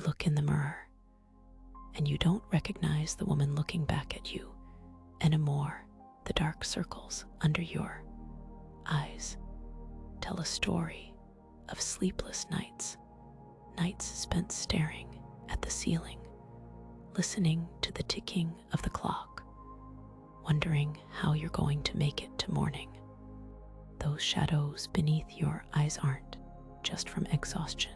You look in the mirror, and you don't recognize the woman looking back at you anymore. The dark circles under your eyes tell a story of sleepless nights, nights spent staring at the ceiling, listening to the ticking of the clock, wondering how you're going to make it to morning. Those shadows beneath your eyes aren't just from exhaustion.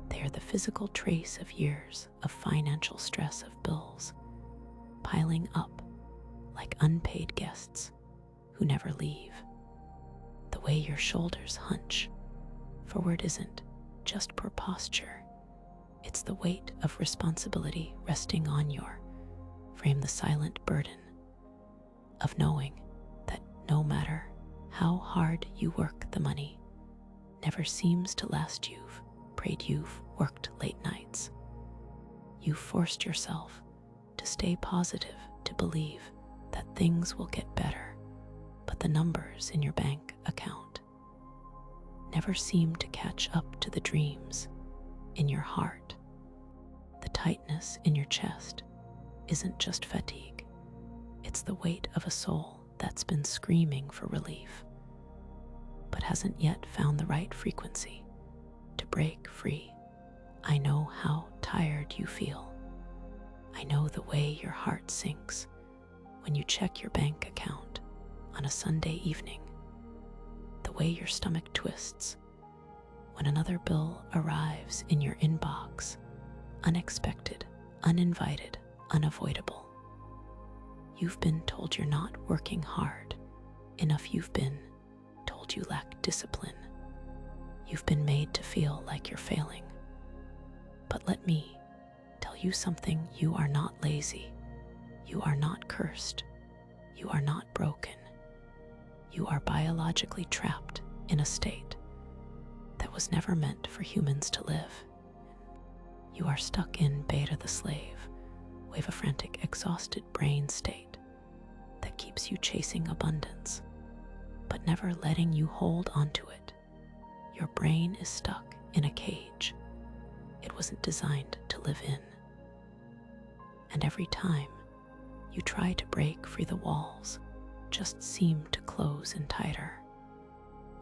They are the physical trace of years of financial stress, of bills piling up like unpaid guests who never leave. The way your shoulders hunch forward isn't just poor posture. It's the weight of responsibility resting on your frame, the silent burden of knowing that no matter how hard you work, the money never seems to last. You've prayed, you've worked late nights, you've forced yourself to stay positive, to believe that things will get better, but the numbers in your bank account never seem to catch up to the dreams in your heart. The tightness in your chest isn't just fatigue, it's the weight of a soul that's been screaming for relief, but hasn't yet found the right frequency to break free. I know how tired you feel. I know the way your heart sinks when you check your bank account on a Sunday evening, the way your stomach twists when another bill arrives in your inbox, unexpected, uninvited, unavoidable. You've been told you're not working hard enough. You've been told you lack discipline. You've been made to feel like you're failing. But let me tell you something. You are not lazy. You are not cursed. You are not broken. You are biologically trapped in a state that was never meant for humans to live. You are stuck in beta, the slave wave, a frantic, exhausted brain state that keeps you chasing abundance, but never letting you hold onto it. Your brain is stuck in a cage it wasn't designed to live in. And every time you try to break free, the walls just seem to close in tighter.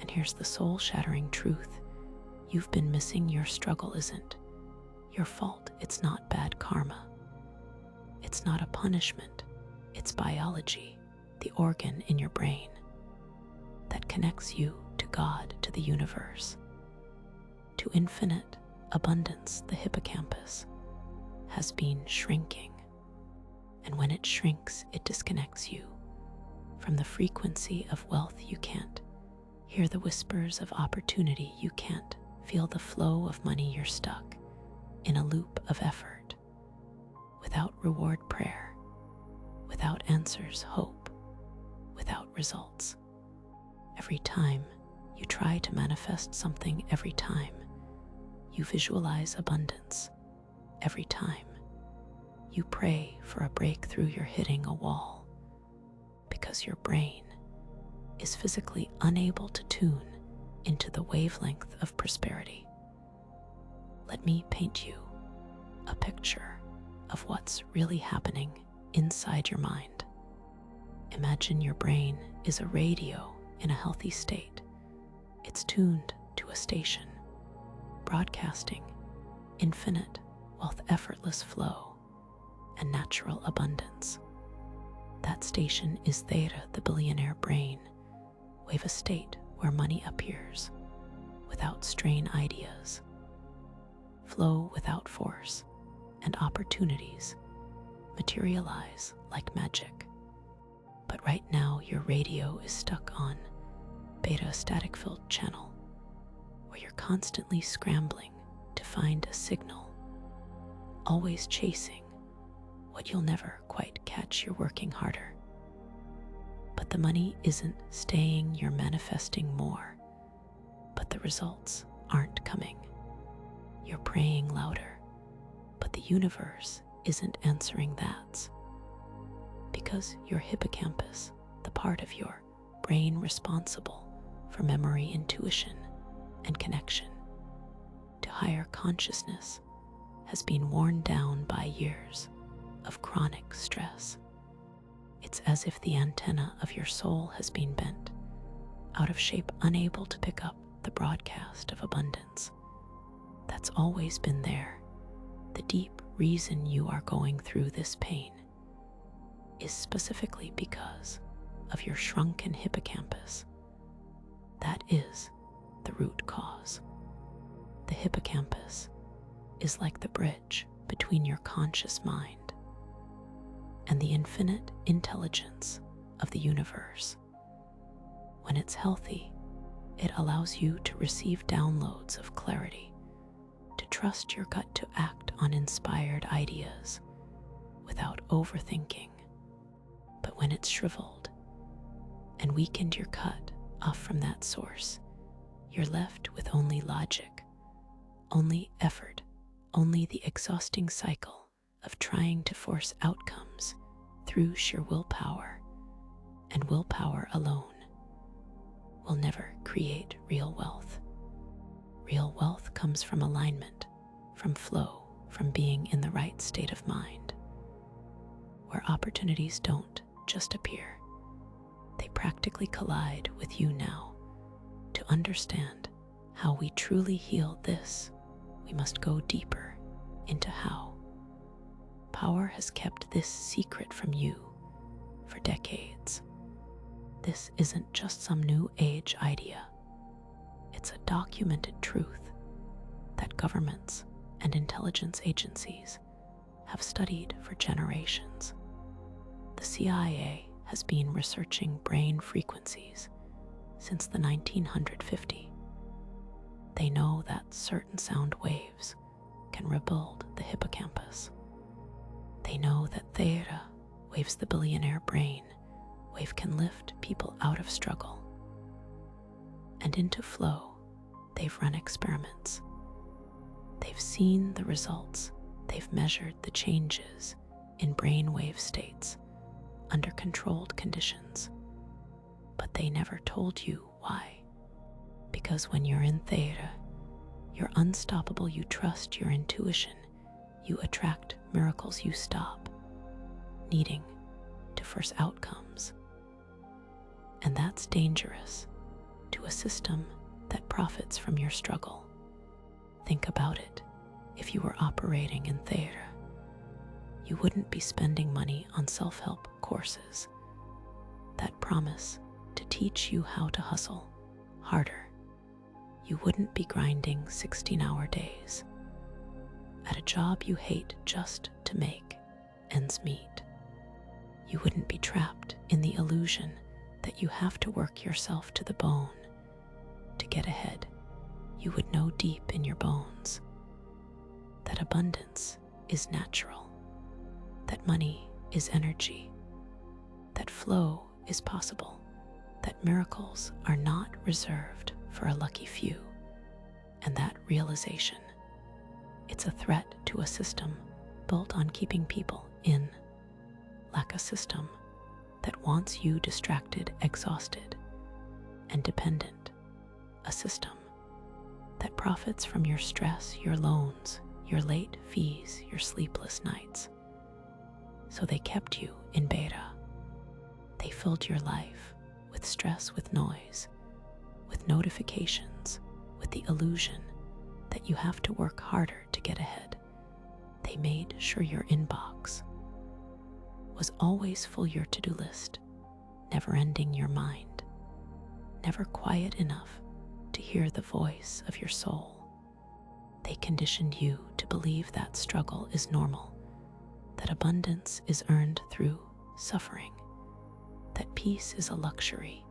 And here's the soul-shattering truth. You've been missing. Your struggle isn't your fault. It's not bad karma. It's not a punishment. It's biology, the organ in your brain that connects you to God, to the universe, to infinite abundance. The hippocampus has been shrinking, and when it shrinks, it disconnects you from the frequency of wealth. You can't hear the whispers of opportunity. You can't feel the flow of money. You're stuck in a loop of effort, without reward, prayer, without answers, hope, without results. Every time you try to manifest something, every time you visualize abundance, every time you pray for a breakthrough, you're hitting a wall because your brain is physically unable to tune into the wavelength of prosperity. Let me paint you a picture of what's really happening inside your mind. Imagine your brain is a radio in a healthy state. It's tuned to a station, broadcasting infinite wealth, effortless flow, and natural abundance. That station is Theta, the billionaire brain wave, a state where money appears without strain, ideas flow without force, and opportunities materialize like magic. But right now, your radio is stuck on beta, a static-filled channel where you're constantly scrambling to find a signal, always chasing what you'll never quite catch. You're working harder, but the money isn't staying. You're manifesting more, but the results aren't coming. You're praying louder, but the universe isn't answering. That's because your hippocampus, the part of your brain responsible for memory, intuition, and connection to higher consciousness, has been worn down by years of chronic stress. It's as if the antenna of your soul has been bent, out of shape, unable to pick up the broadcast of abundance that's always been there. The deep reason you are going through this pain is specifically because of your shrunken hippocampus. That is the root cause. The hippocampus is like the bridge between your conscious mind and the infinite intelligence of the universe. When it's healthy, it allows you to receive downloads of clarity, to trust your gut to act on inspired ideas without overthinking. But when it's shriveled and weakened, you're cut off from that source. You're left with only logic, only effort, only the exhausting cycle of trying to force outcomes through sheer willpower. And willpower alone will never create real wealth. Real wealth comes from alignment, from flow, from being in the right state of mind, where opportunities don't just appear. They practically collide with you now. To understand how we truly heal this, we must go deeper into how. Power has kept this secret from you for decades. This isn't just some new age idea. It's a documented truth that governments and intelligence agencies have studied for generations. The CIA has been researching brain frequencies since the 1950s. They know that certain sound waves can rebuild the hippocampus. They know that theta waves, the billionaire brain wave, can lift people out of struggle and into flow. They've run experiments. They've seen the results. They've measured the changes in brainwave states under controlled conditions. But they never told you why. Because when you're in theta, you're unstoppable. You trust your intuition. You attract miracles. You stop needing to force outcomes. And that's dangerous to a system that profits from your struggle. Think about it. If you were operating in theta, you wouldn't be spending money on self-help courses that promise to teach you how to hustle harder. You wouldn't be grinding 16-hour days at a job you hate just to make ends meet. You wouldn't be trapped in the illusion that you have to work yourself to the bone to get ahead. You would know deep in your bones that abundance is natural, that money is energy, that flow is possible, that miracles are not reserved for a lucky few. And that realization, it's a threat to a system built on keeping people in, like a system that wants you distracted, exhausted, and dependent, a system that profits from your stress, your loans, your late fees, your sleepless nights. So they kept you in beta. They filled your life with stress, with noise, with notifications, with the illusion that you have to work harder to get ahead. They made sure your inbox was always full, your to-do list never ending, your mind never quiet enough to hear the voice of your soul. They conditioned you to believe that struggle is normal, that abundance is earned through suffering, that peace is a luxury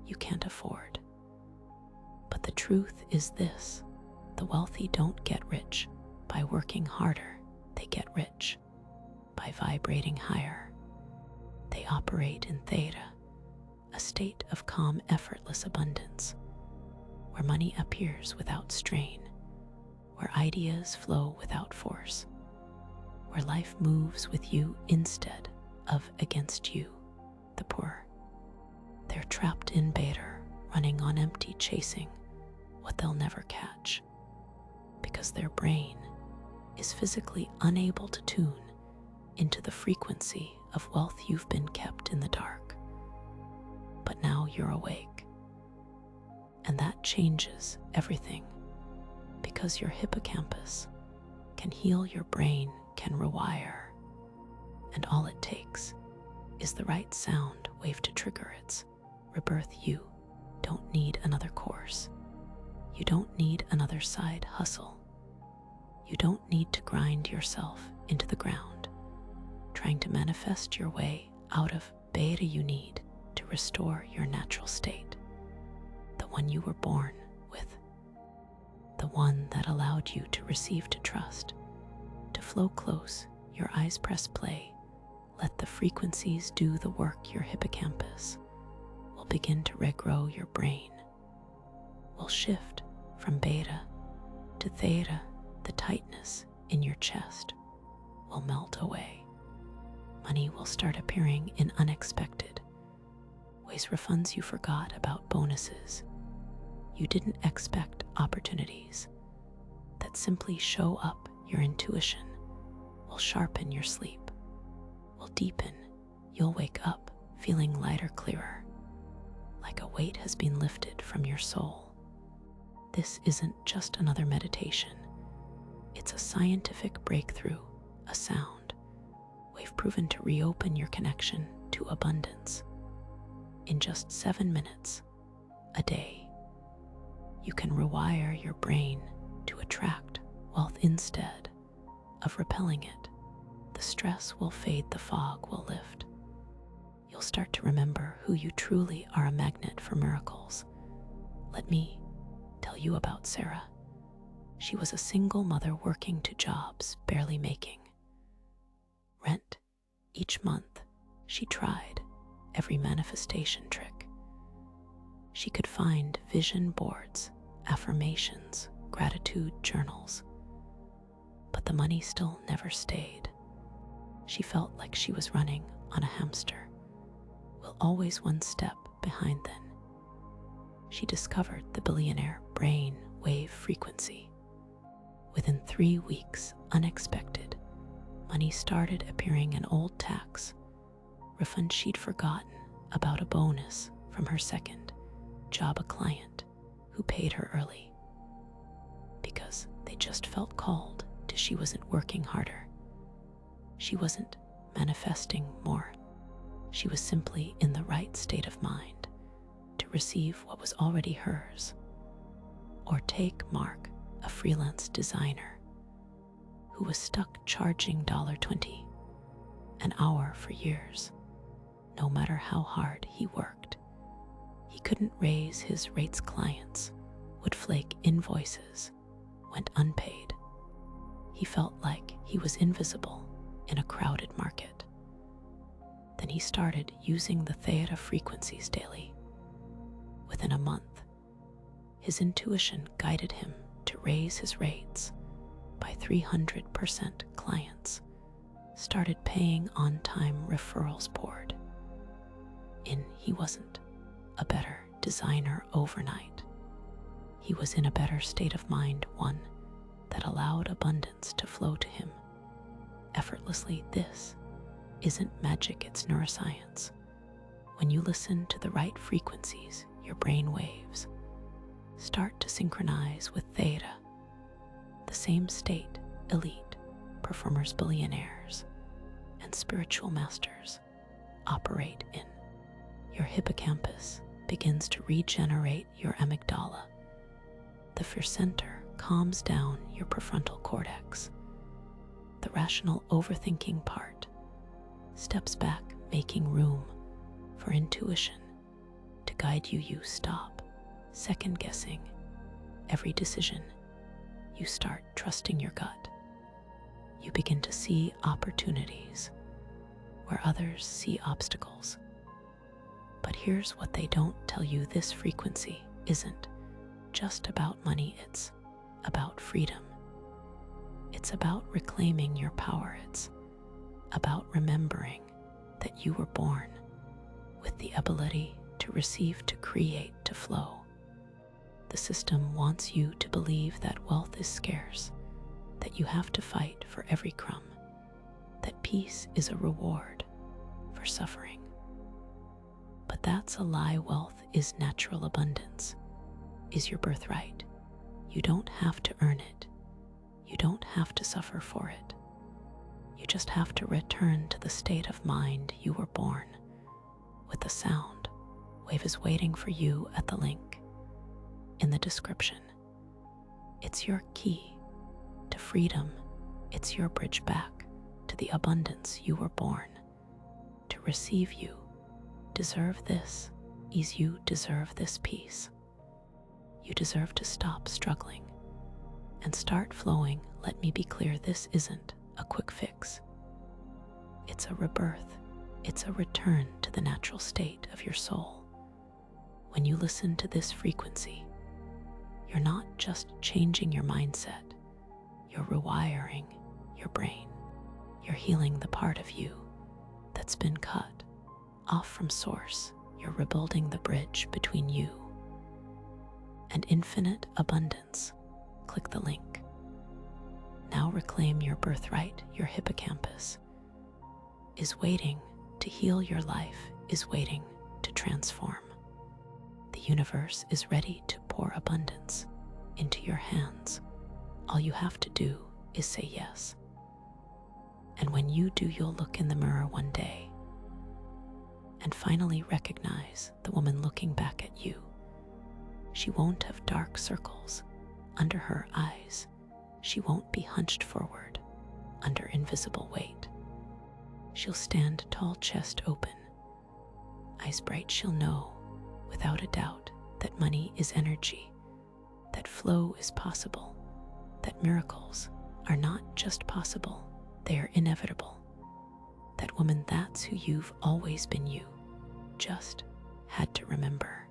you can't afford. But the truth is this: the wealthy don't get rich by working harder. They get rich by vibrating higher. They operate in theta, a state of calm, effortless abundance, where money appears without strain, where ideas flow without force, where life moves with you instead of against you. The poor, they're trapped in beta, running on empty, chasing what they'll never catch, because their brain is is physically unable to tune into the frequency of wealth you've been kept in the dark. But now you're awake. And that changes everything, because your hippocampus can heal your brain, can rewire, and all it takes is the right sound wave to trigger its rebirth. You don't need another course. You don't need another side hustle. You don't need to grind yourself into the ground, trying to manifest your way out of beta. You need to restore your natural state, the one you were born with, the one that allowed you to receive, to trust, to flow close. Your eyes press play. Let the frequencies do the work. Your hippocampus will begin to regrow. Your brain will shift from beta to theta. The tightness in your chest will melt away. Money will start appearing in unexpected ways. Refunds you forgot about, bonuses you didn't expect, opportunities that simply show up. Your intuition will sharpen. Your sleep will deepen. You'll wake up feeling lighter, clearer, like a weight has been lifted from your soul. This isn't just another meditation. It's a scientific breakthrough, a sound wave proven to reopen your connection to abundance. In just 7 minutes a day, you can rewire your brain to attract wealth instead of repelling it. The stress will fade, the fog will lift. You'll start to remember who you truly are, a magnet for miracles. Let me tell you about Sarah. She was a single mother working 2 jobs, barely making rent. Each month, she tried every manifestation trick she could find: vision boards, affirmations, gratitude journals. But the money still never stayed. She felt like she was running on a hamster, always one step behind. Then she discovered the billionaire brain wave frequency. Within 3 weeks, unexpected money started appearing: an old tax refund she'd forgotten about, a bonus from her second job, a client who paid her early because they just felt called to. She wasn't working harder. She wasn't manifesting more. She was simply in the right state of mind to receive what was already hers. Or take Mark, a freelance designer who was stuck charging $20 an hour for years. No matter how hard he worked, he couldn't raise his rates. Clients would flake, invoices went unpaid. He felt like he was invisible in a crowded market. Then he started using the theta frequencies daily. Within a month, his intuition guided him to raise his rates by 300%. Clients started paying on time, referrals poured in. He wasn't a better designer overnight. He was in a better state of mind, one that allowed abundance to flow to him effortlessly. This isn't magic, it's neuroscience. When you listen to the right frequencies, your brain waves start to synchronize with theta, the same state elite performers, billionaires, and spiritual masters operate in. Your hippocampus begins to regenerate. Your amygdala, the fear center, calms down. Your prefrontal cortex, the rational overthinking part, steps back, making room for intuition to guide you. You stop second guessing every decision. You start trusting your gut. You begin to see opportunities where others see obstacles. But here's what they don't tell you: this frequency isn't just about money, it's about freedom. It's about reclaiming your power. It's about remembering that you were born with the ability to receive, to create, to flow. The system wants you to believe that wealth is scarce, that you have to fight for every crumb, that peace is a reward for suffering. But that's a lie. Wealth is natural. Abundance is your birthright. You don't have to earn it. You don't have to suffer for it. You just have to return to the state of mind you were born with. The sound wave is waiting for you at the link in the description. It's your key to freedom. It's your bridge back to the abundance you were born to receive. You deserve this ease. You deserve this peace. You deserve to stop struggling and start flowing. Let me be clear, this isn't a quick fix. It's a rebirth. It's a return to the natural state of your soul. When you listen to this frequency, you're not just changing your mindset, you're rewiring your brain. You're healing the part of you that's been cut off from source. You're rebuilding the bridge between you and infinite abundance. Click the link. Now reclaim your birthright. Your hippocampus is waiting to heal. Your life is waiting to transform. The universe is ready to pour abundance into your hands. All you have to do is say yes. And when you do, you'll look in the mirror one day and finally recognize the woman looking back at you. She won't have dark circles under her eyes. She won't be hunched forward under invisible weight. She'll stand tall, chest open, eyes bright. She'll know without a doubt that money is energy, that flow is possible, that miracles are not just possible, they are inevitable. That woman, that's who you've always been. You just had to remember